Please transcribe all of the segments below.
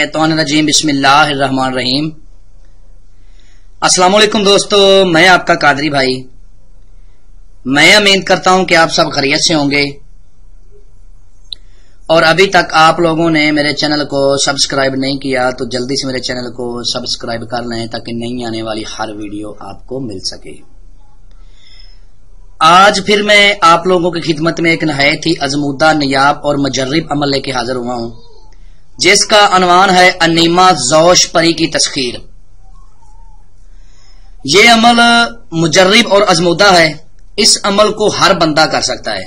मिनश्शैतानिर्रजीम बिस्मिल्लाहिर्रहमानिर्रहीम। अस्सलाम वालेकुम दोस्तों, मैं आपका कादरी भाई। मैं उम्मीद करता हूं कि आप सब खैरियत से होंगे और अभी तक आप लोगों ने मेरे चैनल को सब्सक्राइब नहीं किया तो जल्दी से मेरे चैनल को सब्सक्राइब कर लें ताकि नई आने वाली हर वीडियो आपको मिल सके। आज फिर मैं आप लोगों की खिदमत में एक नहायत ही अजमूदा, नियाब और मुजर्रिब अमल लेके हाजिर हुआ हूं, जिसका अनवान है अनीमा जोश परी की तस्खीर। ये अमल मुजर्रिब और अजमूदा है। इस अमल को हर बंदा कर सकता है,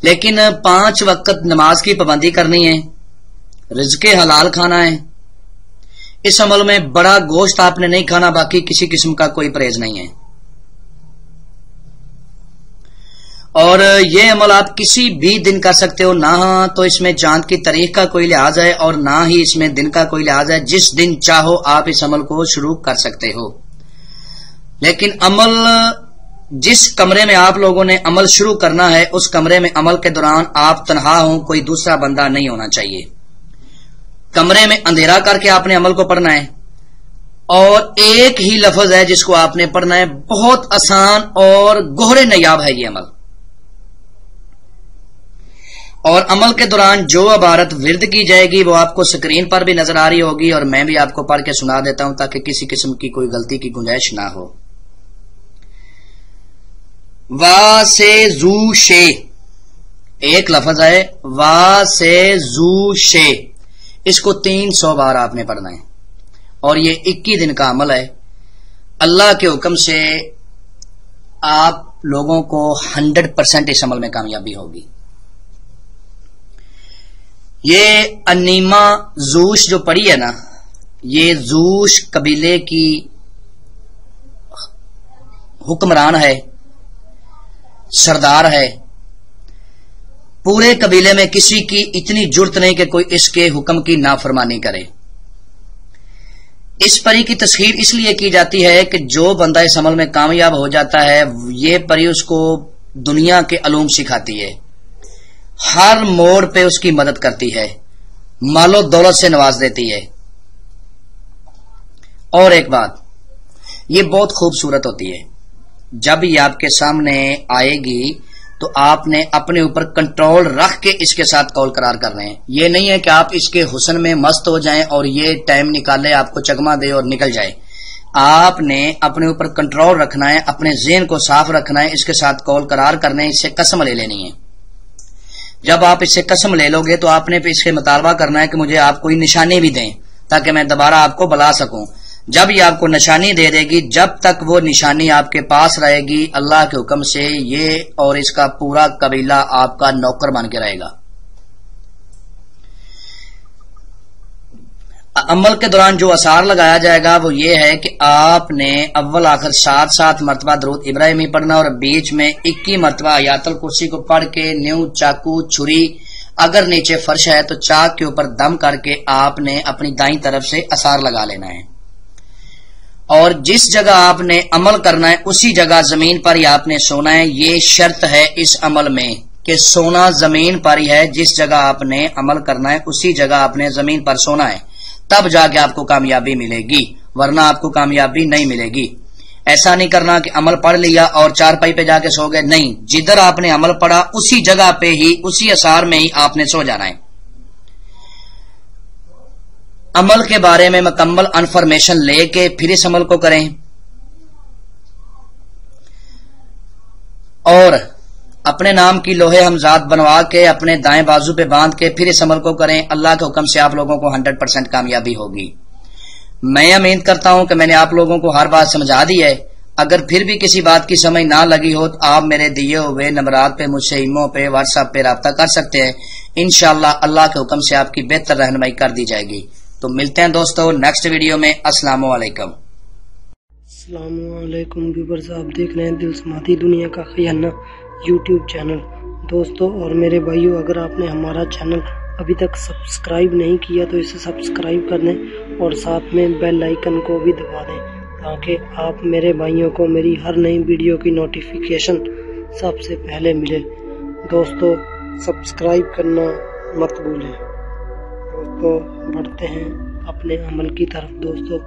लेकिन 5 वक्त नमाज की पाबंदी करनी है, रिज़्क़े हलाल खाना है। इस अमल में बड़ा गोश्त आपने नहीं खाना, बाकी किसी किस्म का कोई परहेज नहीं है। और ये अमल आप किसी भी दिन कर सकते हो, ना तो इसमें चांद की तारीख का कोई लिहाज है और ना ही इसमें दिन का कोई लिहाज है। जिस दिन चाहो आप इस अमल को शुरू कर सकते हो, लेकिन अमल जिस कमरे में आप लोगों ने अमल शुरू करना है उस कमरे में अमल के दौरान आप तन्हा हो, कोई दूसरा बंदा नहीं होना चाहिए। कमरे में अंधेरा करके आपने अमल को पढ़ना है और एक ही लफ्ज है जिसको आपने पढ़ना है। बहुत आसान और गोहरे नयाब है ये अमल। और अमल के दौरान जो इबारत विर्द की जाएगी वो आपको स्क्रीन पर भी नजर आ रही होगी और मैं भी आपको पढ़ के सुना देता हूं ताकि किसी किस्म की कोई गलती की गुंजाइश ना हो। वा से जू शे एक लफ्ज है, वा से जू शे, इसको 300 बार आपने पढ़ना है और ये 21 दिन का अमल है। अल्लाह के हुक्म से आप लोगों को 100% इस अमल में कामयाबी होगी। ये अनीमा जूश जो पड़ी है ना, ये जूश कबीले की हुक्मरान है, सरदार है। पूरे कबीले में किसी की इतनी जुर्त नहीं कि कोई इसके हुक्म की नाफरमानी करे। इस परी की तस्खीर इसलिए की जाती है कि जो बंदा इस अमल में कामयाब हो जाता है, ये परी उसको दुनिया के अलूम सिखाती है, हर मोड़ पे उसकी मदद करती है, मालो दौलत से नवाज देती है। और एक बात, ये बहुत खूबसूरत होती है। जब ये आपके सामने आएगी तो आपने अपने ऊपर कंट्रोल रख के इसके साथ कौल करार करने हैं। ये नहीं है कि आप इसके हुस्न में मस्त हो जाएं और ये टाइम निकाले, आपको चकमा दे और निकल जाए। आपने अपने ऊपर कंट्रोल रखना है, अपने ज़हन को साफ रखना है, इसके साथ कौल करार करने है, इससे कसम ले लेनी है। जब आप इससे कसम ले लोगे तो आपने इससे मुतालबा करना है कि मुझे आप कोई निशानी भी दें ताकि मैं दोबारा आपको बुला सकूं। जब ये आपको निशानी दे देगी, जब तक वो निशानी आपके पास रहेगी, अल्लाह के हुक्म से ये और इसका पूरा कबीला आपका नौकर बन के रहेगा। अमल के दौरान जो असार लगाया जाएगा वो ये है कि आपने अव्वल आखिर 7 मरतबा दरूद इब्राहिमी पढ़ना और बीच में 21 मरतबा आयतुल कुर्सी को पढ़ के न्यू, चाकू, छुरी, अगर नीचे फर्श है तो चाक के ऊपर दम करके आपने अपनी दाईं तरफ से असार लगा लेना है। और जिस जगह आपने अमल करना है उसी जगह जमीन पर ही आपने सोना है। ये शर्त है इस अमल में कि सोना जमीन पर ही है। जिस जगह आपने अमल करना है उसी जगह आपने जमीन पर सोना है, तब जाके आपको कामयाबी मिलेगी, वरना आपको कामयाबी नहीं मिलेगी। ऐसा नहीं करना कि अमल पढ़ लिया और चारपाई पे जाके सो गए, नहीं, जिधर आपने अमल पढ़ा उसी जगह पे ही, उसी असार में ही आपने सो जाना है। अमल के बारे में मुकम्मल इन्फॉर्मेशन लेके फिर इस अमल को करें और अपने नाम की लोहे हमजाद बनवा के अपने दाएं बाजू पे बांध के फिर इस अमल को करें। अल्लाह के हुक्म से आप लोगों को 100% कामयाबी होगी। मैं उम्मीद करता हूं कि मैंने आप लोगों को हर बात समझा दी है। अगर फिर भी किसी बात की समझ ना लगी हो तो आप मेरे दिए हुए नंबरात पे मुझसे इमो पे, व्हाट्सएप पे राब्ता कर सकते हैं। इंशाअल्लाह अल्लाह के हुक्म से आपकी बेहतर रहनुमाई कर दी जाएगी। तो मिलते हैं दोस्तों नेक्स्ट वीडियो में। अस्सलाम वालेकुम। अस्सलाम वालेकुम व्यूअर्स, आप देख रहे हैं दिल समाती दुनिया का खजाना यूट्यूब चैनल। दोस्तों और मेरे भाइयों, अगर आपने हमारा चैनल अभी तक सब्सक्राइब नहीं किया तो इसे सब्सक्राइब कर दें और साथ में बेल आइकन को भी दबा दें ताकि आप मेरे भाइयों को मेरी हर नई वीडियो की नोटिफिकेशन सबसे पहले मिले। दोस्तों सब्सक्राइब करना मत भूलें। تو بڑھتے ہیں اپنے عمل کی طرف دوستوں۔